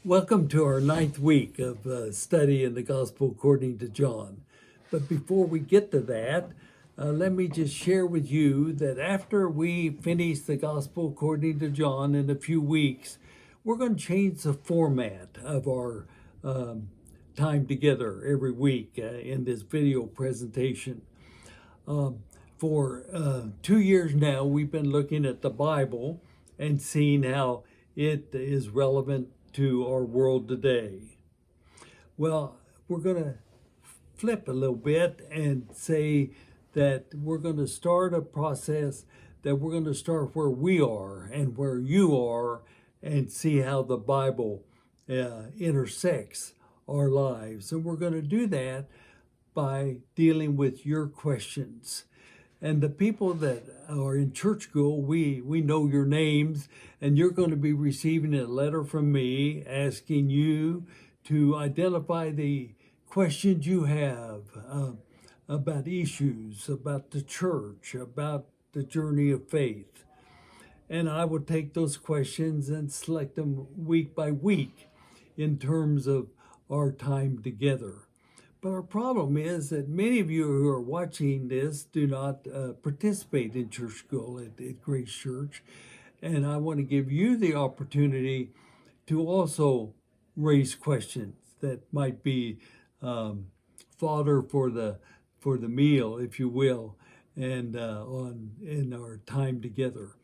Welcome to our ninth week of study in the Gospel according to John. But before we get to that, let me just share with you that after we finish the Gospel according to John in a few weeks, we're going to change the format of our time together every week in this video presentation. For 2 years now, we've been looking at the Bible and seeing how it is relevant to our world today. Well, we're going to flip a little bit and say that we're going to start a process that we're going to start where we are and where you are and see how the Bible intersects our lives. And we're going to do that by dealing with your questions. And the people that are in church school, we know your names, and you're going to be receiving a letter from me asking you to identify the questions you have about issues, about the church, about the journey of faith. And I will take those questions and select them week by week in terms of our time together. But our problem is that many of you who are watching this do not participate in church school at Grace Church. And I want to give you the opportunity to also raise questions that might be fodder for the meal, if you will, and in our time together.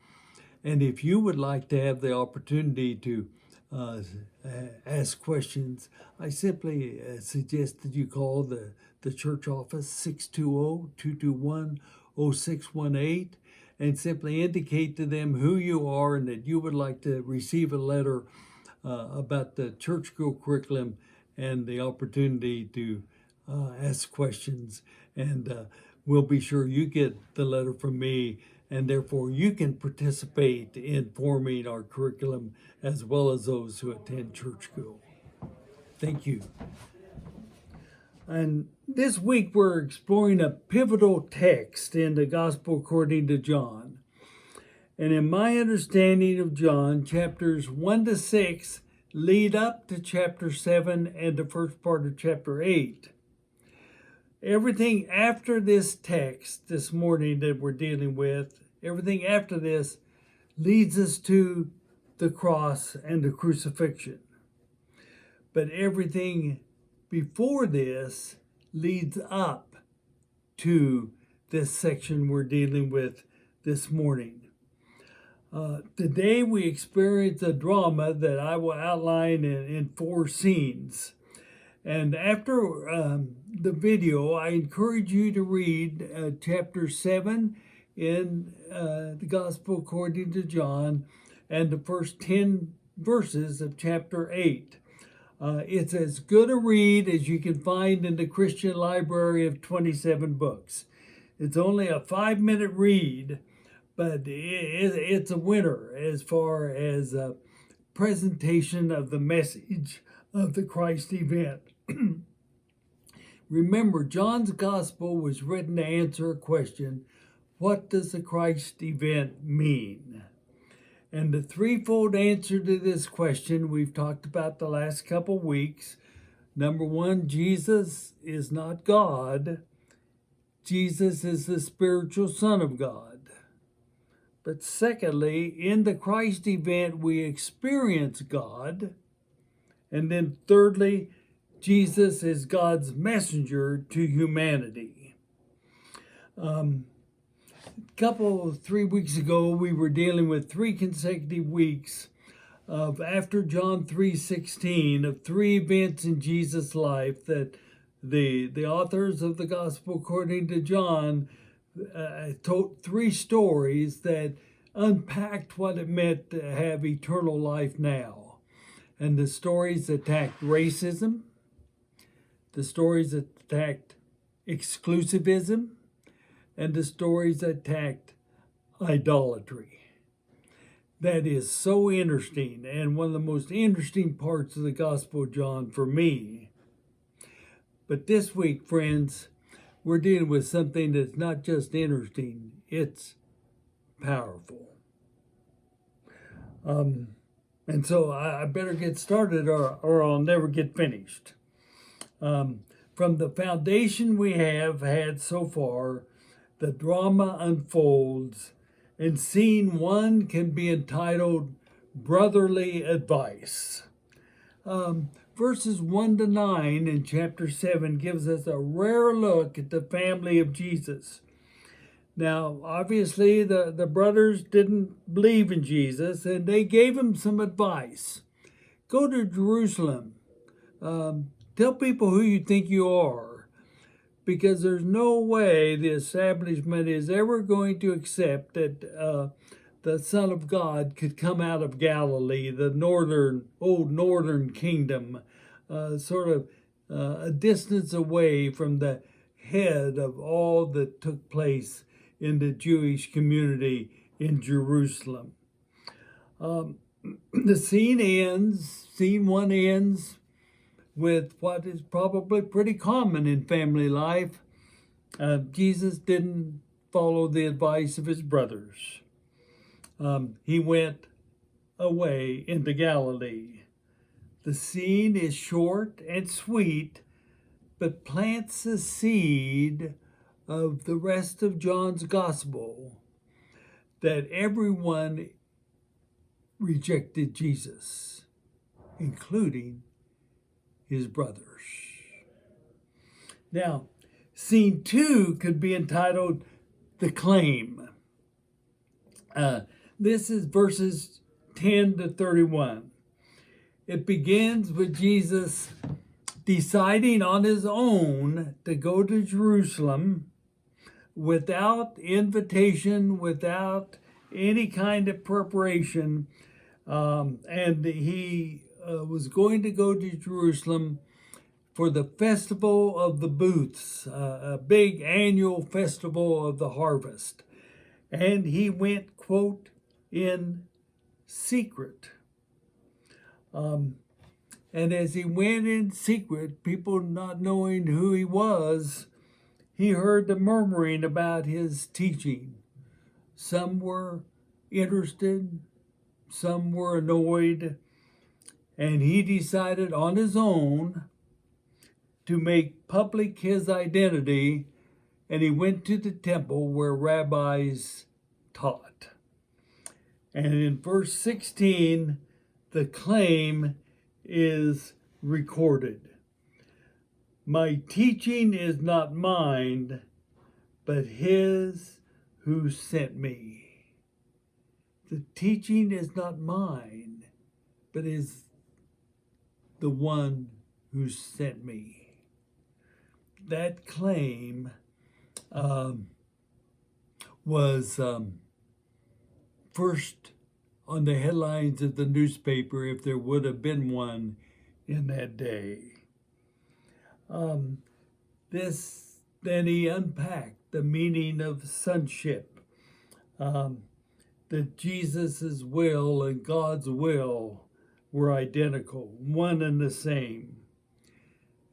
And if you would like to have the opportunity to ask questions, I simply suggest that you call the church office 620-221-0618 and simply indicate to them who you are and that you would like to receive a letter about the church school curriculum and the opportunity to ask questions. And we'll be sure you get the letter from me, and therefore you can participate in forming our curriculum as well as those who attend church school. Thank you. And this week we're exploring a pivotal text in the Gospel according to John. And in my understanding of John, chapters 1 to 6 lead up to chapter 7 and the first part of chapter 8. Everything after this text this morning that we're dealing with, everything after this leads us to the cross and the crucifixion. But everything before this leads up to this section we're dealing with this morning. Today we experience a drama that I will outline in 4 scenes. And after the video, I encourage you to read chapter 7 in the Gospel according to John and the first 10 verses of chapter 8. It's as good a read as you can find in the Christian library of 27 books. It's only a 5-minute read, but it's a winner as far as a presentation of the message of the Christ event. Remember, John's Gospel was written to answer a question: what does the Christ event mean? And the threefold answer to this question we've talked about the last couple weeks. Number 1, Jesus is not God. Jesus is the spiritual Son of God. But secondly, in the Christ event, we experience God. And then thirdly, Jesus is God's messenger to humanity. 3 weeks ago, we were dealing with 3 consecutive weeks of after John 3:16 of 3 events in Jesus' life that the authors of the Gospel according to John told 3 stories that unpacked what it meant to have eternal life now. And the stories attacked racism, the stories attacked exclusivism, and the stories attacked idolatry. That is so interesting, and one of the most interesting parts of the Gospel of John for me. But this week, friends, we're dealing with something that's not just interesting, it's powerful. And so I better get started or I'll never get finished. From the foundation we have had so far, the drama unfolds, and scene one can be entitled Brotherly Advice. Verses 1 to 9 in chapter 7 gives us a rare look at the family of Jesus. Now, obviously, the brothers didn't believe in Jesus, and they gave him some advice. Go to Jerusalem. Tell people who you think you are, because there's no way the establishment is ever going to accept that the Son of God could come out of Galilee, the old northern kingdom, sort of a distance away from the head of all that took place in the Jewish community in Jerusalem. The scene one ends with what is probably pretty common in family life. Jesus didn't follow the advice of his brothers. He went away into Galilee. The scene is short and sweet, but plants a seed of the rest of John's gospel, that everyone rejected Jesus, including his brothers. Now, scene two could be entitled The Claim. This is verses 10 to 31. It begins with Jesus deciding on his own to go to Jerusalem without invitation, without any kind of preparation. And he was going to go to Jerusalem for the festival of the booths, a big annual festival of the harvest. And he went, quote, in secret. And as he went in secret, people not knowing who he was, he heard the murmuring about his teaching. Some were interested, some were annoyed, and he decided on his own to make public his identity, and he went to the temple where rabbis taught. And in verse 16, the claim is recorded. My teaching is not mine, but his who sent me. The teaching is not mine, but is the one who sent me. That claim was first on the headlines of the newspaper, if there would have been one in that day. Then he unpacked the meaning of sonship, that Jesus' will and God's will were identical, one and the same.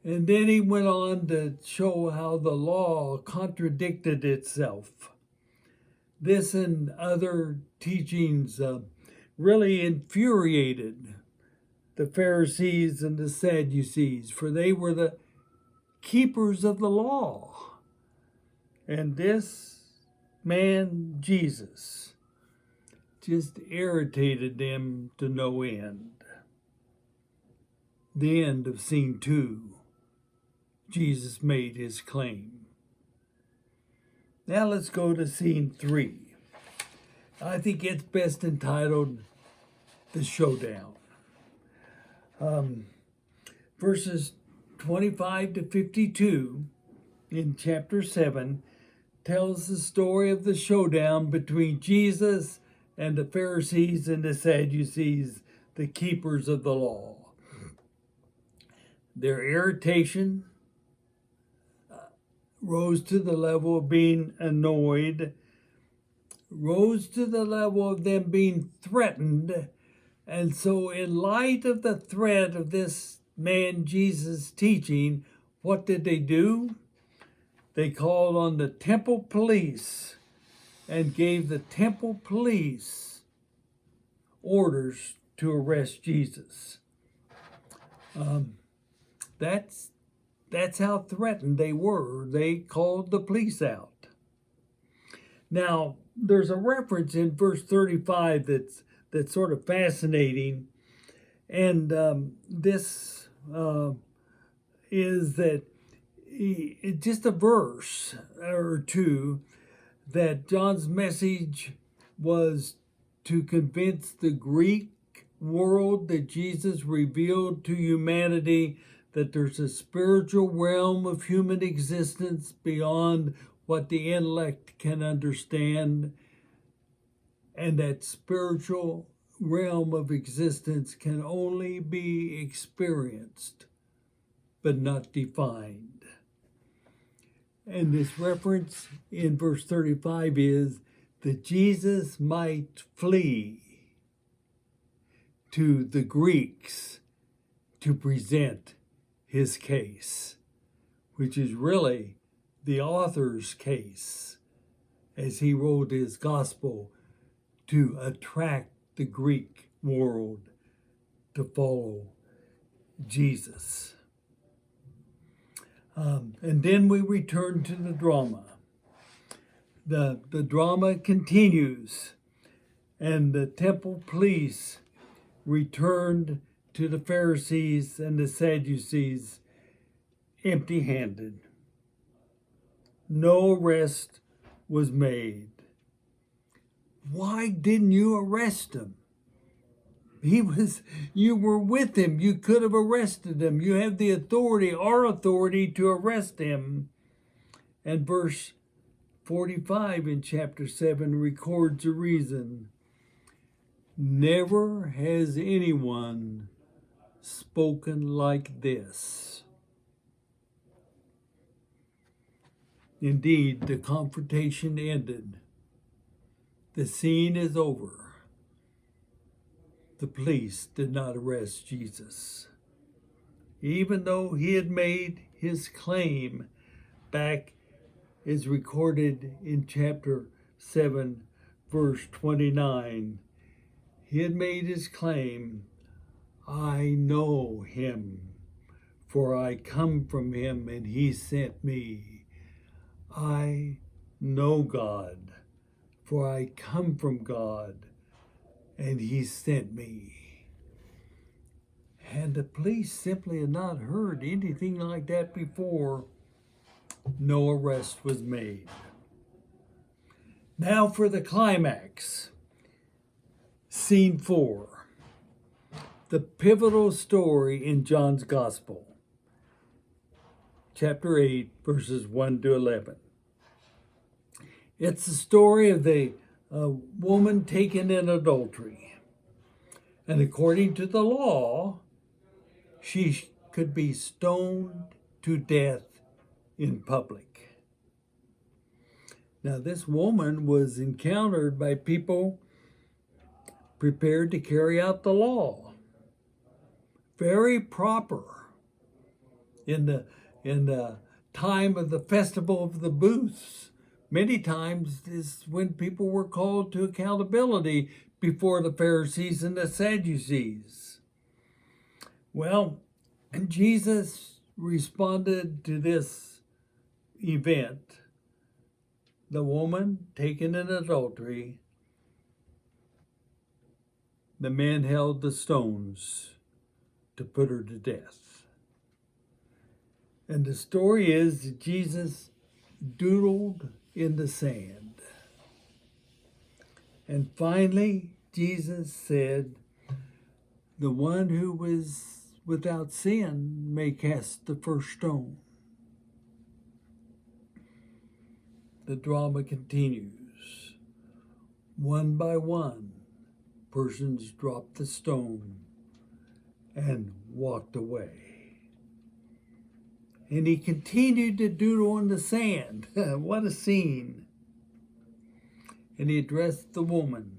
And then he went on to show how the law contradicted itself. This and other teachings really infuriated the Pharisees and the Sadducees, for they were the keepers of the law. And this man, Jesus, just irritated them to no end. The end of scene two. Jesus made his claim. Now let's go to scene three. I think it's best entitled The Showdown. Verses 25 to 52 in chapter 7 tells the story of the showdown between Jesus and the Pharisees and the Sadducees, the keepers of the law. Their irritation rose to the level of being annoyed, rose to the level of them being threatened. And so in light of the threat of this man Jesus' teaching, what did they do? They called on the temple police and gave the temple police orders to arrest Jesus. That's how threatened they were. They called the police out. Now, there's a reference in verse 35 that's sort of fascinating, and this is that just a verse or two, that John's message was to convince the Greek world that Jesus revealed to humanity that there's a spiritual realm of human existence beyond what the intellect can understand, and that spiritual realm of existence can only be experienced but not defined. And this reference in verse 35 is that Jesus might flee to the Greeks to present his case, which is really the author's case as he wrote his gospel to attract the Greek world to follow Jesus. And then we return to the drama. The drama continues, and the temple police returned to the Pharisees and the Sadducees empty-handed. No arrest was made. Why didn't you arrest him? You were with him. You could have arrested him. You have the authority, our authority, to arrest him. And verse 45 in chapter 7 records a reason. Never has anyone spoken like this. Indeed, the confrontation ended. The scene is over. The police did not arrest Jesus, even though he had made his claim back, is recorded in chapter 7, verse 29. He had made his claim, I know him, for I come from him and he sent me. I know God, for I come from God and he sent me. And the police simply had not heard anything like that before. No arrest was made. Now for the climax. Scene 4. The pivotal story in John's Gospel. Chapter 8, verses 1 to 11. It's the story of the woman taken in adultery. And according to the law, she could be stoned to death in public. Now, this woman was encountered by people prepared to carry out the law. Very proper in the time of the festival of the booths. Many times is when people were called to accountability before the Pharisees and the Sadducees. Well, and Jesus responded to this event. The woman taken in adultery, the men held the stones to put her to death. And the story is that Jesus doodled in the sand. And finally, Jesus said, the one who was without sin may cast the first stone. The drama continues. One by one, persons dropped the stone and walked away. And he continued to doodle on the sand. What a scene. And he addressed the woman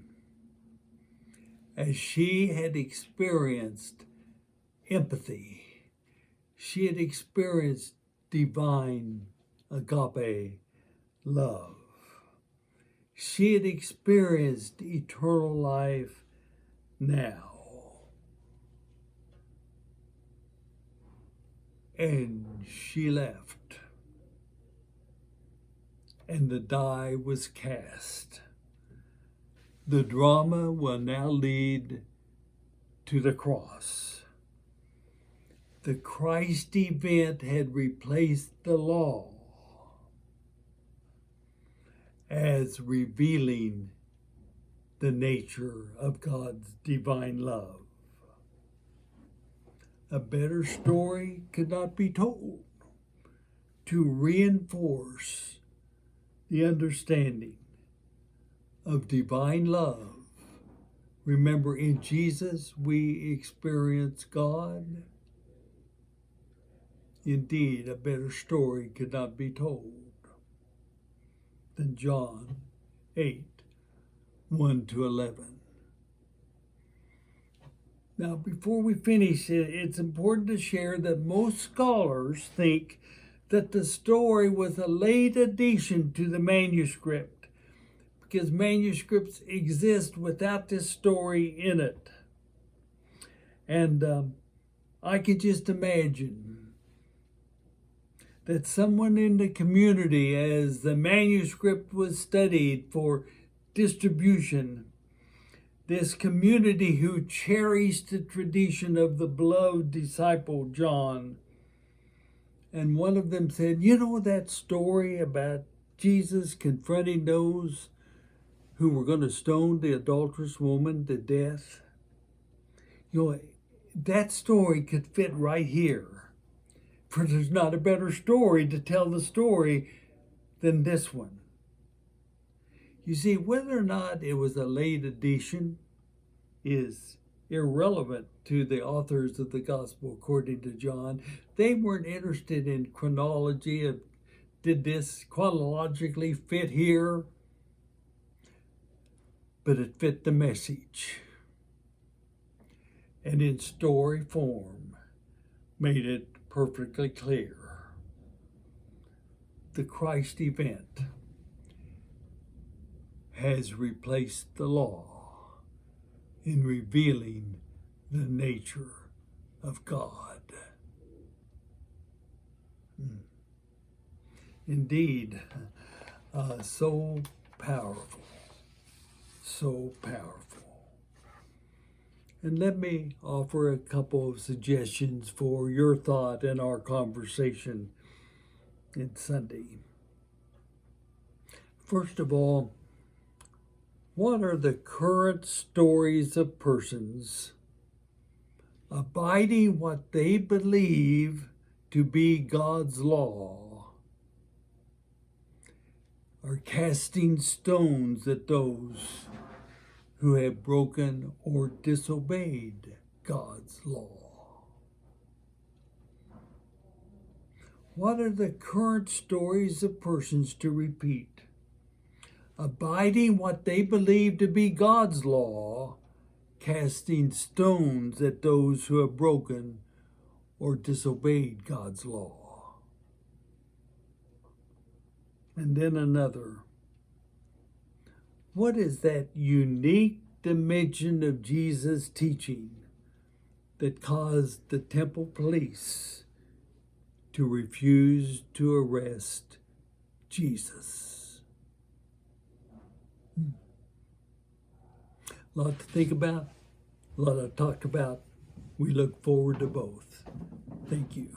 as she had experienced empathy. She had experienced divine agape love. She had experienced eternal life now. And she left, and the die was cast. The drama will now lead to the cross. The Christ event had replaced the law as revealing the nature of God's divine love. A better story could not be told to reinforce the understanding of divine love. Remember, in Jesus we experience God. Indeed, a better story could not be told than John 8, 1-11. Now, before we finish, it's important to share that most scholars think that the story was a late addition to the manuscript, because manuscripts exist without this story in it. And I could just imagine that someone in the community, as the manuscript was studied for distribution, this community who cherished the tradition of the beloved disciple John, and one of them said, you know that story about Jesus confronting those who were going to stone the adulterous woman to death? You know, that story could fit right here, for there's not a better story to tell the story than this one. You see, whether or not it was a late addition is irrelevant to the authors of the gospel according to John. They weren't interested in chronology of did this chronologically fit here, but it fit the message, and in story form made it perfectly clear. The Christ event has replaced the law in revealing the nature of God. Indeed, so powerful, so powerful. And let me offer a couple of suggestions for your thought in our conversation in Sunday. First of all, what are the current stories of persons abiding what they believe to be God's law, or casting stones at those who have broken or disobeyed God's law? What are the current stories of persons, to repeat, abiding what they believe to be God's law, casting stones at those who have broken or disobeyed God's law? And then another. What is that unique dimension of Jesus' teaching that caused the temple police to refuse to arrest Jesus? A lot to think about, a lot to talk about. We look forward to both. Thank you.